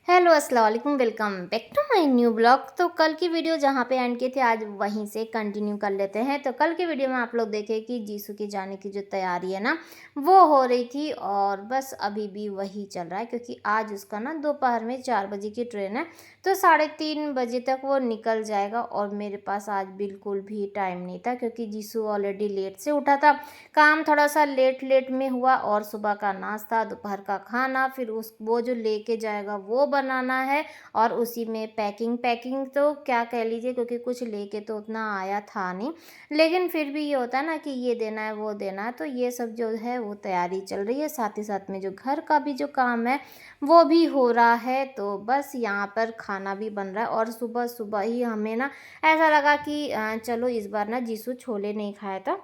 Hello अस्सलाम वालेकुम, welcome back to my new blog. तो कल की वीडियो जहाँ पे एंड किए थे आज वहीं से कंटिन्यू कर लेते हैं। तो कल की वीडियो में आप लोग देखे कि जीसू के जाने की जो तैयारी है ना वो हो रही थी, और बस अभी भी वही चल रहा है क्योंकि आज उसका ना दोपहर में 4 बजे की ट्रेन है। तो 3:30 बजे तक वो निकल जाएगा, और मेरे पास आज बिल्कुल भी टाइम नहीं था क्योंकि जीसू ऑलरेडी लेट से उठा था। काम थोड़ा सा लेट लेट में हुआ, और सुबह का नाश्ता, दोपहर का खाना, फिर उस वो जो लेके जाएगा वो बनाना है, और उसी में पैकिंग पैकिंग तो क्या कह लीजिए, क्योंकि कुछ लेके तो उतना आया था नहीं। लेकिन फिर भी ये होता है ना कि ये देना है वो देना है, तो ये सब जो है वो तैयारी चल रही है। साथ ही साथ में जो घर का भी जो काम है वो भी हो रहा है। तो बस यहाँ पर खाना भी बन रहा है, और सुबह सुबह ही हमें ना ऐसा लगा कि चलो इस बार ना जीसू छोले नहीं खाया था,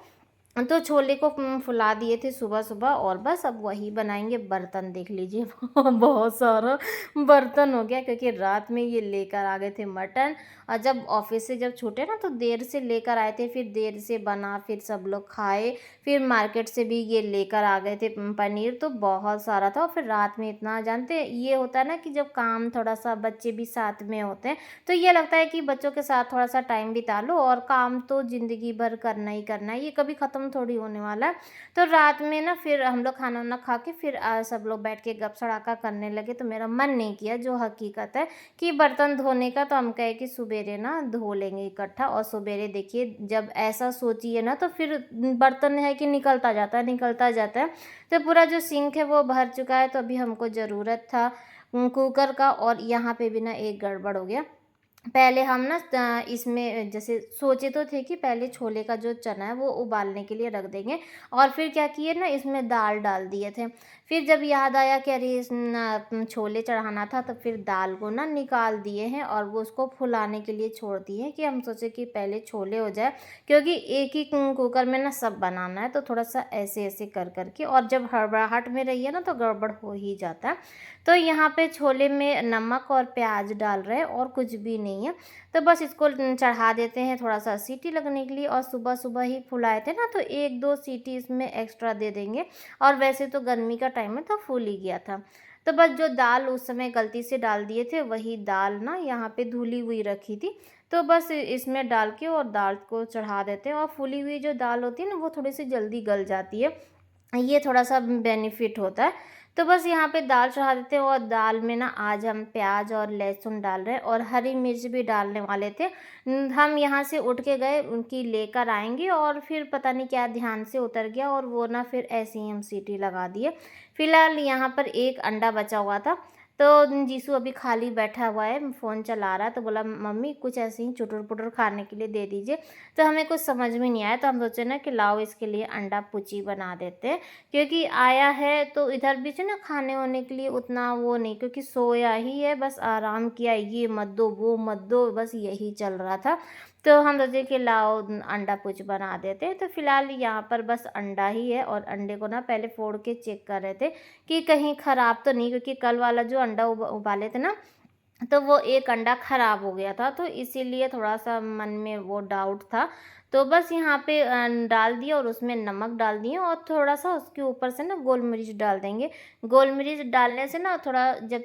तो छोले को फुला दिए थे सुबह-सुबह, और बस अब वही बनाएँगे। बर्तन देख लीजिए बहुत सारा बर्तन हो गया क्योंकि रात में ये लेकर आ गए थे मटन, और जब ऑफ़िस से जब छूटे ना तो देर से लेकर आए थे, फिर देर से बना, फिर सब लोग खाए, फिर मार्केट से भी ये लेकर आ गए थे पनीर, तो बहुत सारा था। और फिर रात में इतना जानते हैं ये होता है ना कि जब काम थोड़ा-सा बच्चे भी साथ में होते हैं, तो ये लगता है कि बच्चों के साथ थोड़ा-सा टाइम बिता लो, और काम तो ज़िंदगी भर करना ही करना है, ये कभी ख़त्म थोड़ी होने वाला है। तो रात में ना फिर हम लोग खाना-वाना खा के फिर सब लोग बैठ के गप-सड़ाका करने लगे, तो मेरा मन नहीं किया जो हकीकत है कि बर्तन धोने का। तो हम कहे कि सुबेरे ना धो लेंगे इकट्ठा, और सुबेरे देखिए जब ऐसा सोचिए ना तो फिर बर्तन है कि निकलता जाता है, निकलता जाता है। तो पूरा जो सिंक है वो भर चुका है, तो अभी हमको ज़रूरत था कुकर का, और यहाँ पे भी ना एक गड़बड़ हो गया। पहले हम ना इसमें जैसे सोचे तो थे कि पहले छोले का जो चना है वो उबालने के लिए रख देंगे, और फिर क्या किए ना इसमें दाल डाल दिए थे। फिर जब याद आया कि अरे छोले चढ़ाना था, तो फिर दाल को ना निकाल दिए हैं, और वो उसको फुलाने के लिए छोड़ दिए हैं कि हम सोचे कि पहले छोले हो जाए, क्योंकि एक ही कुकर में ना सब बनाना है, तो थोड़ा सा ऐसे ऐसे कर करके, और जब हड़बड़ाहट में रहिए ना तो गड़बड़ हो ही जाता है। तो यहाँ पे छोले में नमक और प्याज डाल रहे हैं, और कुछ भी नहीं है। तो बस इसको चढ़ा देते हैं थोड़ा सा सीटी लगने के लिए, और सुबह सुबह ही फुलाए थे ना तो 1-2 सीटी इसमें एक्स्ट्रा दे देंगे, और वैसे तो गर्मी का टाइम है तो फूल ही गया था। तो बस जो दाल उस समय गलती से डाल दिए थे वही दाल ना यहाँ पे धुली हुई रखी थी, तो बस इसमें डाल के और दाल को चढ़ा देते हैं, और फूली हुई जो दाल होती है ना वो थोड़ी सी जल्दी गल जाती है, ये थोड़ा-सा बेनिफिट होता है। तो बस यहाँ पे दाल चढ़ा देते हैं, और दाल में ना आज हम प्याज और लहसुन डाल रहे हैं, और हरी मिर्च भी डालने वाले थे। हम यहाँ से उठ के गए उनकी लेकर आएँगे, और फिर पता नहीं क्या ध्यान से उतर गया, और वो ना फिर ऐसे ही हम सीटी लगा दिए। फिलहाल यहाँ पर एक अंडा बचा हुआ था, तो जीसू अभी खाली बैठा हुआ है, फ़ोन चला रहा है, तो बोला मम्मी कुछ ऐसे ही चुटुर-पुटुर खाने के लिए दे दीजिए। तो हमें कुछ समझ में नहीं आया, तो हम सोचे ना कि लाओ इसके लिए अंडा भुर्जी बना देते हैं, क्योंकि आया है तो इधर भी से ना खाने-वाने के लिए उतना वो नहीं, क्योंकि सोया ही है, बस आराम किया, ये मत दो, वो मत दो, बस यही चल रहा था। तो हम सोचे कि लाओ अंडा भुर्जी बना देते हैं। तो फिलहाल यहाँ पर बस अंडा ही है, और अंडे को ना पहले फोड़ के चेक कर रहे थे कि कहीं ख़राब तो नहीं, क्योंकि कल वाला जो अंडा उबाले थे ना तो वो एक अंडा ख़राब हो गया था, तो इसीलिए थोड़ा-सा मन में वो डाउट था। तो बस यहाँ पे डाल दिया, और उसमें नमक डाल दिए, और थोड़ा-सा उसके ऊपर से ना गोल मिर्च डाल देंगे। गोल मिर्च डालने से ना थोड़ा जब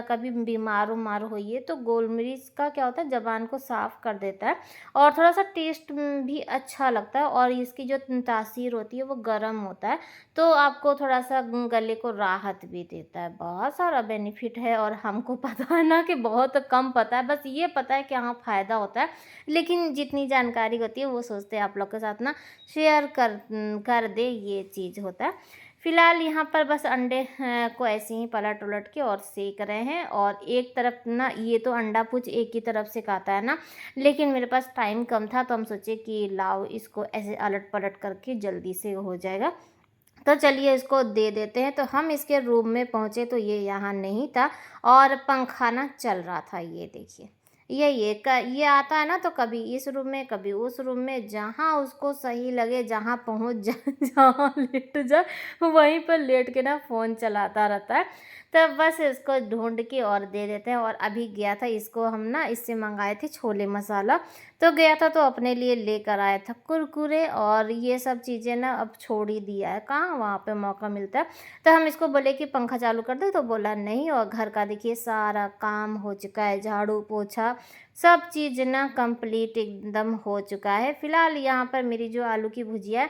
कभी बीमार-उमार होइए तो गोल मिर्च का क्या होता है, ज़ुबान को साफ़ कर देता है, और थोड़ा-सा टेस्ट भी अच्छा लगता है, और इसकी जो तासीर होती है वो गर्म होता है, तो आपको थोड़ा-सा गले को राहत भी देता है। बहुत सारा बेनिफिट है, और हमको पता है ना कि बहुत कम पता है, बस ये पता है कि हाँ, फ़ायदा होता है। लेकिन जितनी जानकारी होती है वो सोचते हैं आप लोग के साथ ना शेयर कर दें, ये चीज़ होता है। फ़िलहाल यहाँ पर बस अंडे को ऐसे ही पलट-उलट के और सेंक रहे हैं, और एक तरफ ना ये तो अंडा भुज एक ही तरफ सिकाता है ना, लेकिन मेरे पास टाइम कम था, तो हम सोचे कि लाओ इसको ऐसे अलट-पलट करके जल्दी से हो जाएगा। तो चलिए इसको दे देते हैं। तो हम इसके रूम में पहुँचे तो ये यहाँ नहीं था, और पंखा ना चल रहा था, ये देखिए। ये आता है ना तो कभी इस रूम में कभी उस रूम में, जहाँ उसको सही लगे, जहाँ पहुँच जाए जहाँ लेट जाए वहीं पर लेट के ना फ़ोन चलाता रहता है। तब बस इसको ढूँढ के और दे देते हैं। और अभी गया था, इसको हम ना इससे मंगाए थे छोले मसाला, तो गया था तो अपने लिए लेकर आया था कुरकुरे और ये सब चीज़ें ना अब छोड़ ही दिया है, कहाँ वहाँ पे मौका मिलता है। तो हम इसको बोले कि पंखा चालू कर दे, तो बोला नहीं। और घर का देखिए सारा काम हो चुका है, झाड़ू पोछा सब चीज़ ना कंप्लीट एकदम हो चुका है। फ़िलहाल यहाँ पर मेरी जो आलू की भुजिया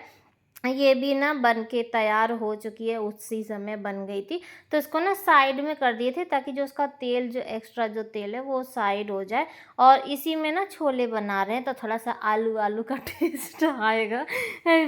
है ये भी ना बन के तैयार हो चुकी है, उसी समय बन गई थी। तो इसको ना साइड में कर दिए थे ताकि जो उसका तेल, जो एक्स्ट्रा जो तेल है वो साइड हो जाए। और इसी में ना छोले बना रहे हैं तो थोड़ा-सा आलू-आलू का टेस्ट आएगा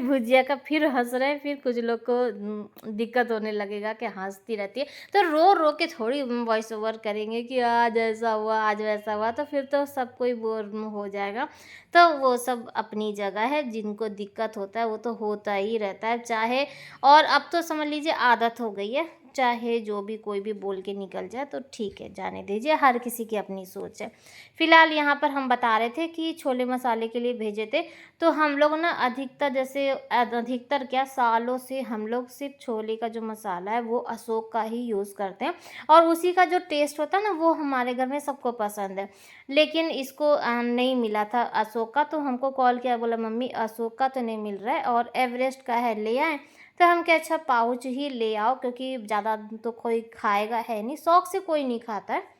भुजिया का। फिर हँस रहे हैं, फिर कुछ लोग को दिक्कत होने लगेगा कि हँसती रहती है। तो रो-रो के थोड़ी वॉइस ओवर करेंगे कि आज ऐसा हुआ, आज वैसा हुआ, तो फिर तो सब कोई बोर हो जाएगा। तो वो सब अपनी जगह है, जिनको दिक्कत होता है वो तो होता ही रहता है, चाहे। और अब तो समझ लीजिए आदत हो गई है, चाहे जो भी कोई भी बोल के निकल जाए तो ठीक है, जाने दीजिए, हर किसी की अपनी सोच है। फिलहाल यहाँ पर हम बता रहे थे कि छोले मसाले के लिए भेजे थे, तो हम लोग ना अधिकतर, जैसे अधिकतर क्या, सालों से हम लोग सिर्फ छोले का जो मसाला है वो अशोक का ही यूज़ करते हैं। और उसी का जो टेस्ट होता है ना वो हमारे घर में सबको पसंद है। लेकिन इसको नहीं मिला था अशोक का, तो हमको कॉल किया, बोला मम्मी अशोक का तो नहीं मिल रहा है और एवरेस्ट का है, ले आएँ? तो हम कहे अच्छा पाउच ही ले आओ, क्योंकि ज़्यादा तो कोई खाएगा है नहीं, शौक से कोई नहीं खाता है।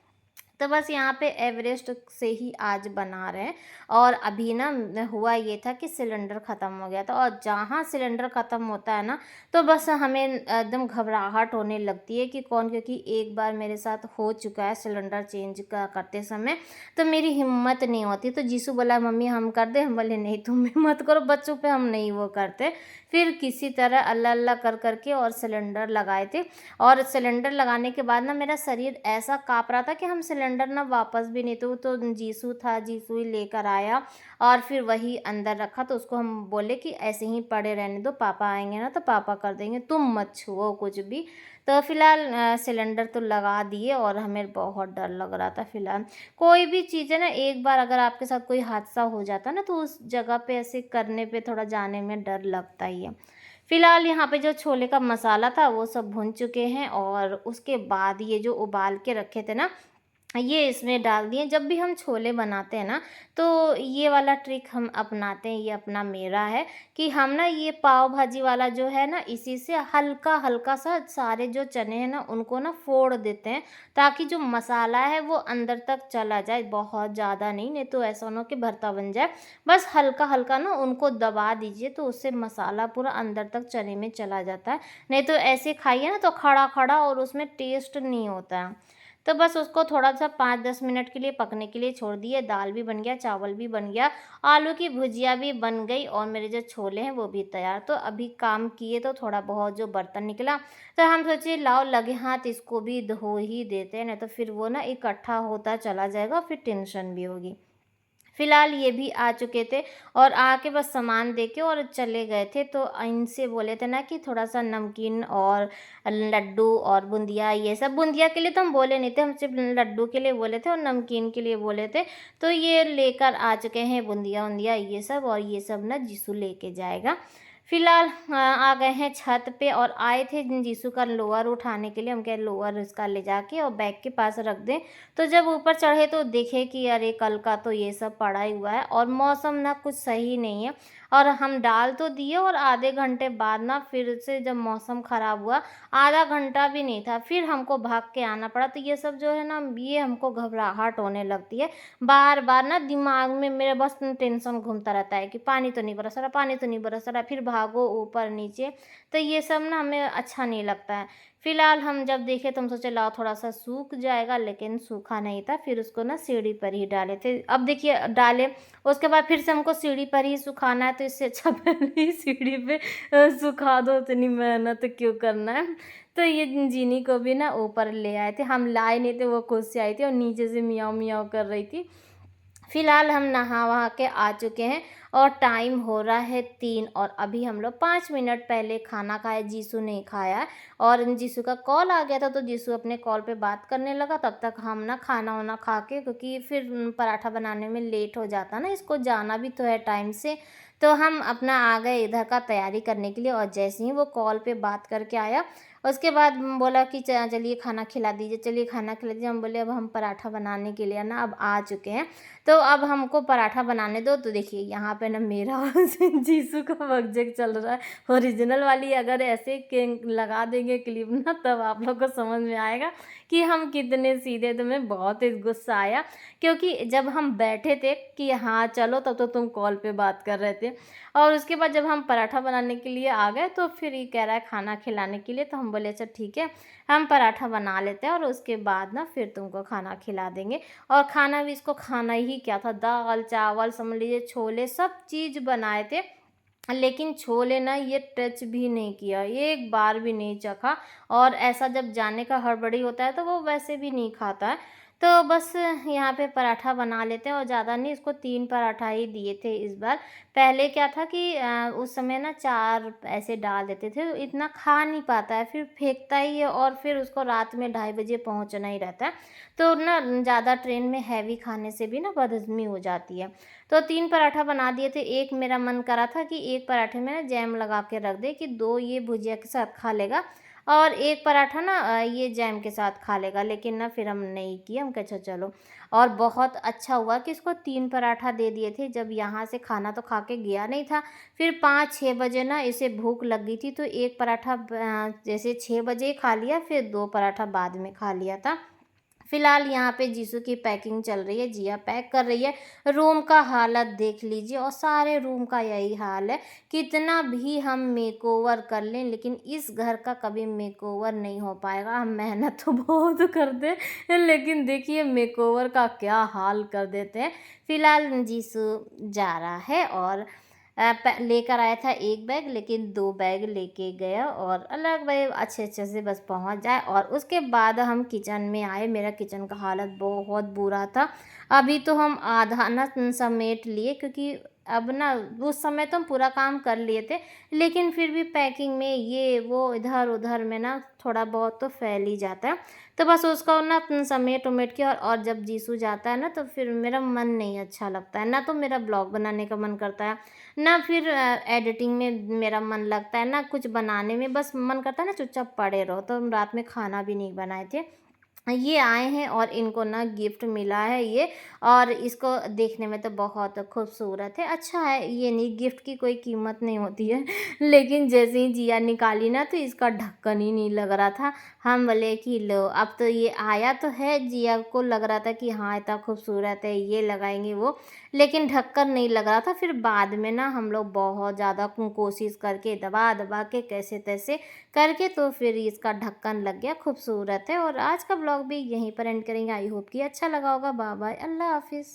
तो बस यहाँ पे एवरेस्ट से ही आज बना रहे हैं। और अभी ना हुआ ये था कि सिलेंडर ख़त्म हो गया था, और जहाँ सिलेंडर ख़त्म होता है ना तो बस हमें एकदम घबराहट होने लगती है कि कौन, क्योंकि एक बार मेरे साथ हो चुका है सिलेंडर चेंज करते समय, तो मेरी हिम्मत नहीं होती। तो जीसू बोला मम्मी हम कर दें, हम बोले नहीं तुम भी मत करो, बच्चों पे हम नहीं वो करते। फिर किसी तरह अल्लाह अल्लाह कर करके और सिलेंडर लगाए थे। और सिलेंडर लगाने के बाद ना मेरा शरीर ऐसा काँप रहा था कि हम सिलेंडर ना वापस भी नहीं, तो जीसू था, जीसू ही लेकर आया और फिर वही अंदर रखा। तो उसको हम बोले कि ऐसे ही पड़े रहने दो, पापा आएंगे ना तो पापा कर देंगे, तुम मत छुओ कुछ भी। तो फिलहाल सिलेंडर तो लगा दिए और हमें बहुत डर लग रहा था। फिलहाल कोई भी चीज़ है ना, एक बार अगर आपके साथ कोई हादसा हो जाता ना तो उस जगह पे ऐसे करने पे थोड़ा जाने में डर लगता ही है। फिलहाल यहाँ पे जो छोले का मसाला था वो सब भुन चुके हैं, और उसके बाद ये जो उबाल के रखे थे ना ये इसमें डाल दिए। जब भी हम छोले बनाते हैं ना तो ये वाला ट्रिक हम अपनाते हैं, ये अपना मेरा है कि हम ना ये पाव भाजी वाला जो है ना इसी से हल्का हल्का सा सारे जो चने हैं ना उनको ना फोड़ देते हैं, ताकि जो मसाला है वो अंदर तक चला जाए, बहुत ज़्यादा नहीं, नहीं तो ऐसा ना हो कि भरता बन जाए। बस हल्का हल्का ना उनको दबा दीजिए, तो उससे मसाला पूरा अंदर तक चने में चला जाता है। नहीं तो ऐसे खाइए ना तो खड़ा खड़ा और उसमें टेस्ट नहीं होता है। तो बस उसको थोड़ा-सा 5-10 मिनट के लिए पकने के लिए छोड़ दिए। दाल भी बन गया, चावल भी बन गया, आलू की भुजिया भी बन गई और मेरे जो छोले हैं वो भी तैयार। तो अभी काम किए तो थोड़ा बहुत जो बर्तन निकला, तो हम सोचे लाओ लगे हाथ इसको भी धो ही देते हैं, नहीं तो फिर वो ना इकट्ठा होता चला जाएगा, फिर टेंशन भी होगी। फिलहाल ये भी आ चुके थे और आके बस सामान देके और चले गए थे। तो इनसे बोले थे ना कि थोड़ा-सा नमकीन और लड्डू और बूंदिया, ये सब बूंदिया के लिए तो हम बोले नहीं थे, हम सिर्फ लड्डू के लिए बोले थे और नमकीन के लिए बोले थे। तो ये लेकर आ चुके हैं बूंदिया-वूंदिया ये सब, और ये सब ना जीसू लेके जाएगा। फिलहाल आ गए हैं छत पे और आए थे जीसू का लोअर उठाने के लिए। हम कहे लोअर इसका ले जाके और बैग के पास रख दें। तो जब ऊपर चढ़े तो देखे कि अरे कल का तो ये सब पड़ा ही हुआ है और मौसम ना कुछ सही नहीं है। और हम डाल तो दिए और आधे घंटे बाद ना फिर से जब मौसम ख़राब हुआ, आधा घंटा भी नहीं था, फिर हमको भाग के आना पड़ा। तो ये सब जो है ना ये हमको घबराहट होने लगती है। बार बार ना दिमाग में मेरे बस टेंशन घूमता रहता है कि पानी तो नहीं बरस रहा, पानी तो नहीं बरस रहा, फिर भागो ऊपर नीचे। तो ये सब ना हमें अच्छा नहीं लगता है। फिलहाल हम जब देखे तो हम सोचे लाओ थोड़ा-सा सूख जाएगा, लेकिन सूखा नहीं था। फिर उसको ना सीढ़ी पर ही डाले थे। अब देखिए डाले, उसके बाद फिर से हमको सीढ़ी पर ही सुखाना है, तो इससे अच्छा पहले ही सीढ़ी पे सुखा दो, इतनी मेहनत क्यों करना है। तो ये जीनी को भी ना ऊपर ले आए थे, हम लाए नहीं थे, वो खुद से आई थी और नीचे से मियाऊँ मियाऊँ कर रही थी। फिलहाल हम नहा-वहा के आ चुके हैं और टाइम हो रहा है 3 और अभी हम लोग 5 मिनट पहले खाना खाए, जीसू ने खाया है। और जीसू का कॉल आ गया था तो जीसू अपने कॉल पे बात करने लगा, तब तक हम ना खाना-वाना खा के, क्योंकि फिर पराठा बनाने में लेट हो जाता ना, इसको जाना भी तो है टाइम से। तो हम अपना आ गए इधर का तैयारी करने के लिए और जैसे ही वो कॉल पे बात करके आया उसके बाद बोला कि चलिए खाना खिला दीजिए, चलिए खाना खिला दीजिए। हम बोले अब हम पराठा बनाने के लिए ना अब आ चुके हैं, तो अब हमको पराठा बनाने दो। तो देखिए यहाँ पे ना मेरा और जीसू का बकझक चल रहा है। ओरिजिनल वाली अगर ऐसे के लगा देंगे क्लिप ना, तब आप लोग को समझ में आएगा कि हम कितने सीधे। तो मैं बहुत ही गुस्सा आया, क्योंकि जब हम बैठे थे कि हाँ चलो, तब तो तुम कॉल पे बात कर रहे थे, और उसके बाद जब हम पराठा बनाने के लिए आ गए तो फिर ये कह रहा है खाना खिलाने के लिए। तो हम बोले अच्छा ठीक है, हम पराठा बना लेते हैं और उसके बाद ना फिर तुमको खाना खिला देंगे। और खाना भी इसको खाना ही क्या था, दाल चावल समझ लीजिए, छोले, सब चीज़ बनाए थे, लेकिन छोले ना ये टच भी नहीं किया, एक बार भी नहीं चखा। और ऐसा जब जाने का हड़बड़ी होता है तो वो वैसे भी नहीं खाता है। तो बस यहाँ पे पराठा बना लेते हैं, और ज़्यादा नहीं, इसको 3 पराठा ही दिए थे इस बार। पहले क्या था कि उस समय ना 4 ऐसे डाल देते थे, तो इतना खा नहीं पाता है, फिर फेंकता ही है, और फिर उसको रात में 2:30 बजे पहुँचना ही रहता है। तो ना ज़्यादा ट्रेन में हैवी खाने से भी ना बदहज़मी हो जाती है। तो 3 पराठा बना दिए थे। एक मेरा मन करा था कि एक पराठे में ना जैम लगा के रख दें कि 2 ये भुजिया के साथ खा लेगा, और एक पराठा ना ये जैम के साथ खा लेगा, लेकिन ना फिर हम नहीं किए, हम कहे अच्छा चलो। और बहुत अच्छा हुआ कि इसको 3 पराठा दे दिए थे, जब यहाँ से खाना तो खा के गया नहीं था। फिर 5-6 बजे ना इसे भूख लग गई थी, तो एक पराठा जैसे 6 बजे खा लिया, फिर 2 पराठा बाद में खा लिया था। फिलहाल यहाँ पे जीसू की पैकिंग चल रही है, जिया पैक कर रही है। रूम का हालत देख लीजिए, और सारे रूम का यही हाल है। कितना भी हम मेकओवर कर लें, लेकिन इस घर का कभी मेकओवर नहीं हो पाएगा। हम मेहनत तो बहुत करते हैं, लेकिन देखिए मेकओवर का क्या हाल कर देते हैं। फिलहाल जीसू जा रहा है, और लेकर आया था 1 बैग, लेकिन 2 बैग लेके गया, और अलग भाई अच्छे से बस पहुंच जाए। और उसके बाद हम किचन में आए। मेरा किचन का हालत बहुत बुरा था। अभी तो हम आधा ना समेट लिए, क्योंकि अब ना उस समय तो हम पूरा काम कर लिए थे, लेकिन फिर भी पैकिंग में ये वो इधर उधर में ना थोड़ा बहुत तो फैल ही जाता है। तो बस उसको ना समेट उमेट के, और जब जीसू जाता है ना, तो फिर मेरा मन नहीं अच्छा लगता है, ना तो मेरा ब्लॉग बनाने का मन करता है, ना फिर एडिटिंग में मेरा मन लगता है, ना कुछ बनाने में। बस मन करता है ना चुपचाप पड़े रहो। तो हम रात में खाना भी नहीं बनाए थे। ये आए हैं, और इनको ना गिफ्ट मिला है ये, और इसको देखने में तो बहुत खूबसूरत है, अच्छा है। ये नहीं, गिफ्ट की कोई कीमत नहीं होती है। लेकिन जैसे ही जिया निकाली ना, तो इसका ढक्कन ही नहीं लग रहा था। हम बोले कि लो, अब तो ये आया तो है, जिया को लग रहा था कि हाँ इतना खूबसूरत है, ये लगाएंगे वो, लेकिन ढक्कन नहीं लग रहा था। फिर बाद में ना हम लोग बहुत ज़्यादा कोशिश करके दबा दबा के कैसे तैसे करके, तो फिर इसका ढक्कन लग गया, खूबसूरत है। और आज का ब्लॉग भी यहीं पर एंड करेंगे। आई होप कि अच्छा लगा होगा। बाय बाय, अल्लाह हाफिज़।